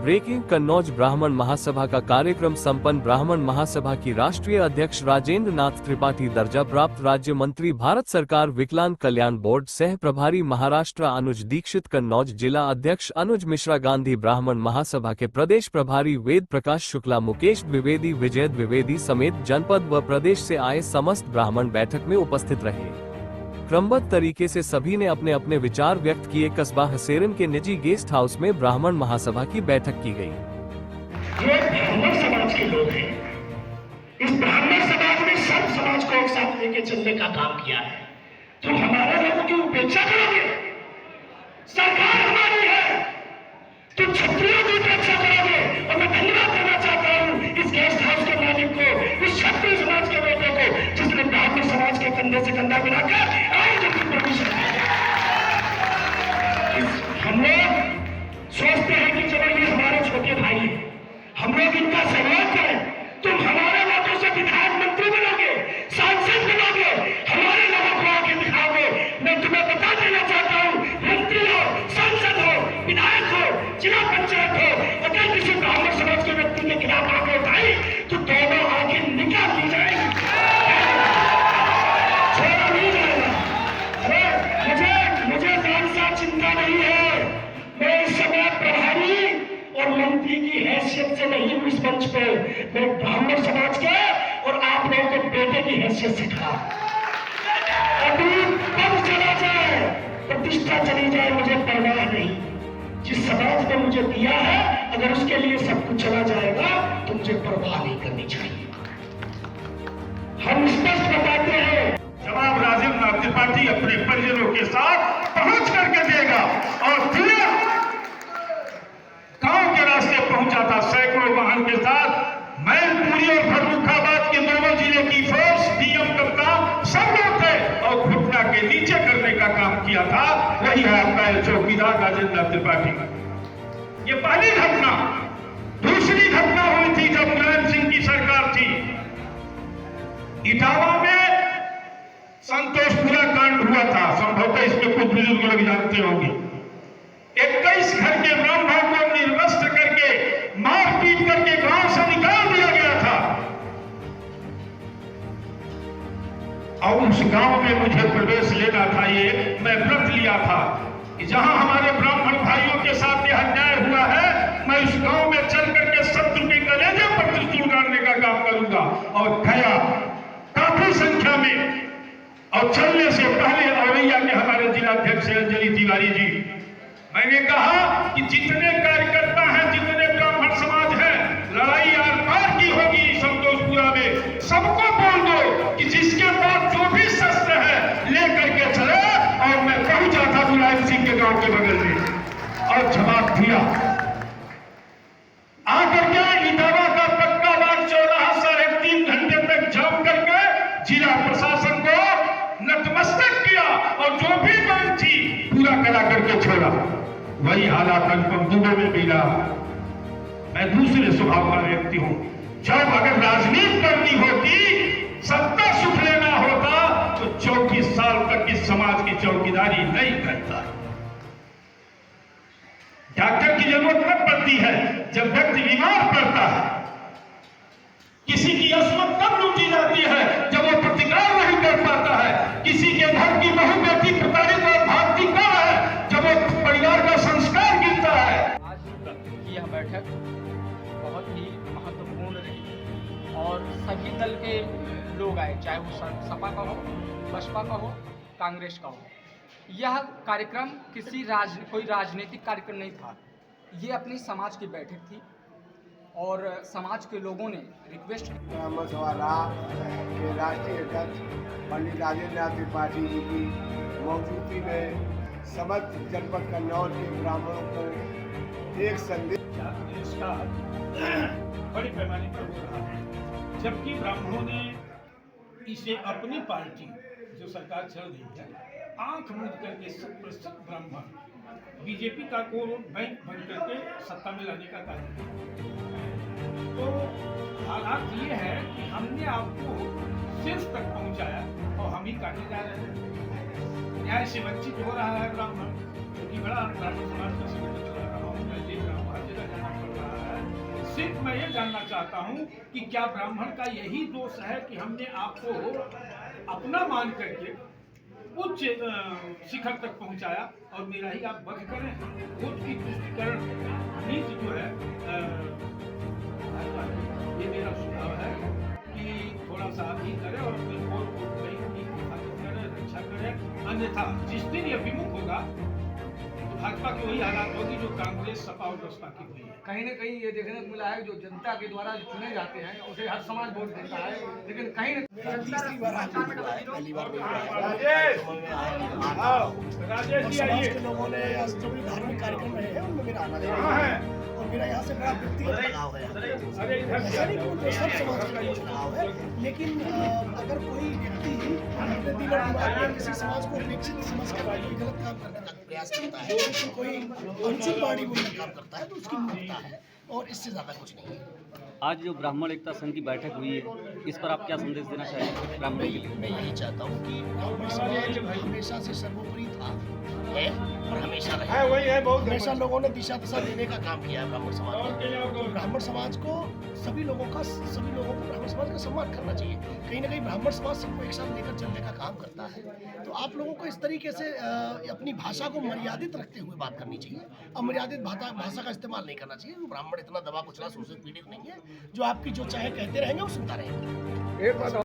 Breaking Kannauj ब्राह्मण महासभा का कार्यक्रम संपन्न। ब्राह्मण महासभा की राष्ट्रीय अध्यक्ष राजेंद्र नाथ त्रिपाठी, दर्जा प्राप्त राज्य मंत्री, भारत सरकार विकलांग कल्याण बोर्ड, सह प्रभारी महाराष्ट्र अनुज दीक्षित, कन्नौज जिला अध्यक्ष अनुज मिश्रा, गांधी ब्राह्मण महासभा के प्रदेश प्रभारी वेद प्रकाश शुक्ला, मुकेश द्विवेदी, विजय द्विवेदी समेत जनपद व प्रदेश से आए समस्त ब्राह्मण बैठक में उपस्थित रहे। क्रमबद्ध तरीके से सभी ने अपने अपने विचार व्यक्त किए। कस्बा हसेरन के निजी गेस्ट हाउस में ब्राह्मण महासभा की बैठक की गई। ये ब्राह्मण समाज के लोग हैं। इस ब्राह्मण समाज ने सब समाज को एक साथ लेके चलने का काम किया है। तो हमारे लोगों की उपेक्षा करोगे? सरकार हमारी है, तो क्षत्रियों की उपेक्षा करोगे? और मैं धन्यवाद देना चाहता हूँ इस गेस्ट हाउस के मालिक को, इस क्षत्रिय समाज के बेटे को, जिसने ब्राह्मण समाज के कंधे से कंधा मिलाकर हम लोग सोचते हैं कि चलो ये हमारे छोटे भाई हैं, हम लोग इनका सहयोग करें। तुम हमारे वोटों से विधायक मंत्री बनोगे, सांसद बनोगे, हमारे लोगों को आके दिखाओगे। मैं तुम्हें बता देना चाहता हूँ, मंत्री हो, सांसद हो, विधायक हो, जिला पंचायत हो, अगर किसी ब्राह्मण समाज के व्यक्ति के खिलाफ आगे उठाई तो दोनों आगे निकाल दी जाएगी, छोड़ा नहीं जाएगा। मुझे कौन सा चिंता नहीं है। मैं इस समय प्रभारी और मंत्री की हैसियत से नहीं हूं इस मंच पे, मैं ब्राह्मण समाज के और आप लोगों के बेटे की हैसियत से खड़ा। अभी कब चला जाए, प्रतिष्ठा चली जाए, मुझे परवाह नहीं। जिस समाज ने मुझे दिया है, अगर उसके लिए सब कुछ चला जाएगा तो मुझे परवाह नहीं करनी चाहिए। हम स्पष्ट बताते हैं, जवाब राजेंद्र नाथ त्रिपाठी अपने परिजनों के साथ पहुंच करके देगा। और दिया गांव के रास्ते पहुंचा था सैकड़ों वाहन के साथ। मैनपुरी और फर्रुखाबाद के दोनों जिले की फोर्स, डीएम कप्तान सब लोग थे और घुटना के नीचे करने का काम किया था। वही है आपका चौकीदार राजेंद्र नाथ त्रिपाठी। ये पहली घटना। दूसरी घटना हुई थी जब मुलायम सिंह की सरकार थी। इटावा में संतोषपुरा कांड हुआ था, संभवतः इसमें कुछ बुजुर्ग लोग जानते होंगे। 21 घर के ब्राह्मणों को निर्वस्त्र करके, मारपीट करके गांव से निकाल दिया गया था। और उस गांव में मुझे प्रवेश लेना था। ये मैं व्रत लिया था कि जहां हमारे ब्राह्मण भाइयों के साथ यह अन्याय हुआ है, मैं उस गांव में चल करके शत्रु के कलेजे पर त्रिशूल गाड़ने का काम करूंगा। और गया काफी संख्या में। और चलने से पहले औरैया के हमारे जिलाध्यक्ष अंजलि तिवारी जी, मैंने कहा कि जितने कार्यकर्ता हैं, जितने ब्राह्मण समाज हैं, लड़ाई आर पार की होगी संतोषपुरा में। सबको बोल दो कि जिसके पास जो भी शस्त्र है ले करके चले। और मैं पहुंचा था मुलायम सिंह के गांव के बगल में और जवाब दिया। आकर के इटावा का पक्का बाग चौराहा 3.5 घंटे तक जाम करके जिला प्रशासन को नतमस्तक किया और जो भी मांग थी पूरा करा करके छोड़ा। वही हालात अनुपम दुबे में मिला। मैं दूसरे स्वभाव का व्यक्ति हूं। जब अगर राजनीति करनी होती, सत्ता सुख लेना होता, तो 34 साल तक इस समाज की चौकीदारी नहीं करता। डॉक्टर की जरूरत कब पड़ती है? जब व्यक्ति बीमार पड़ता है। किसी की अस्मत कब लूटी जाती है? जब वो प्रतिकार नहीं कर पाता है। किसी के घर की बहु बेटी प्रताड़ित और भागती कब है? जब वो परिवार का संस्कार गिरता है। आज की यह बैठक बहुत ही महत्वपूर्ण रही और सभी दल के लोग आए, चाहे वो सपा का हो, बसपा का हो, कांग्रेस का हो। यह कार्यक्रम कोई राजनीतिक कार्यक्रम नहीं था। ये अपनी समाज की बैठक थी और समाज के लोगों ने रिक्वेस्ट ब्राह्मण सभा के राष्ट्रीय अध्यक्ष पंडित राजेंद्र नाथ त्रिपाठी जी की मौजूदगी में समस्त जनपद कन्नौज के ब्राह्मणों को एक संदेश इसका बड़े पैमाने पर हो रहा है। जबकि ब्राह्मणों ने इसे अपनी पार्टी जो सरकार चल रही है, आंख मूंद करके 100% ब्राह्मण बीजेपी का को बैंक बन करके सत्ता में लाने का कार्य किया। तो हालात ये है कि हमने आपको शीर्ष तक पहुंचाया और हम ही काटे जा रहे हैं। न्याय से वंचित हो रहा है ब्राह्मण, क्योंकि बड़ा ब्राह्मण समाज का संगठन चला रहा हूँ, मैं देख रहा हूँ, हर जगह जाना पड़ रहा है। सिर्फ मैं ये जानना चाहता हूँ कि क्या ब्राह्मण का यही दोष है कि हमने आपको अपना मान करके उच्च शिखर तक पहुंचाया और मेरा ही आप वध करें? खुद की तुष्टिकरण नीति जो है ये मेरा सुझाव है कि थोड़ा सा आप ही करें और अपने वोट को कहीं हिफाजत करें, रक्षा करें। अन्यथा जिस दिन ये विमुख होगा तो भाजपा की वही हालात होगी जो कांग्रेस, सपा और बसपा की हुई है। कहीं न कहीं ये देखने को मिला है जो जनता के द्वारा जो चुने जाते हैं उसे हर समाज वोट देता है, लेकिन कहीं न तीसरी बार आगे हुआ है, पहली बार नहीं हुआ है। राजेश जी समाज आइए। के लोगों ने जो भी धार्मिक कार्यक्रम रहे हैं उनमें मेरा आना है और मेरा यहाँ से बड़ा व्यक्तिगत लगाव है। अरे इधर ऐसा नहीं कि उनको सब समाज का कुछ लगाव है, लेकिन अगर कोई व्यक्ति अपने दिल और दिमाग में किसी समाज को उपेक्षित समझ कर कोई गलत काम करने का प्रयास करता है, कोई अनुचित वाणी बोलने का काम करता है तो उसकी मूर्खता है और इससे ज्यादा कुछ नहीं है। आज जो ब्राह्मण एकता संघ की बैठक हुई है, इस पर आप क्या संदेश देना चाहेंगे ब्राह्मणों के लिए? मैं यही चाहता हूँ कि ब्राह्मण समाज हमेशा से सर्वोपरि था, है और हमेशा है, वही है, बहुत हमेशा लोगों ने दिशा दशा देने का काम किया है ब्राह्मण समाज में। तो ब्राह्मण समाज को सभी लोगों को ब्राह्मण समाज का सम्मान करना चाहिए। कहीं ना कहीं ब्राह्मण समाज सबको एक साथ लेकर चलने का काम करता है। तो आप लोगों को इस तरीके से अपनी भाषा को मर्यादित रखते हुए बात करनी चाहिए। अमर्यादित भाषा का इस्तेमाल नहीं करना चाहिए। ब्राह्मण इतना दबा कुचला, शोषित, पीड़ित नहीं है। जो आपकी जो चाहे कहते रहेंगे वो सुनता रहेगा।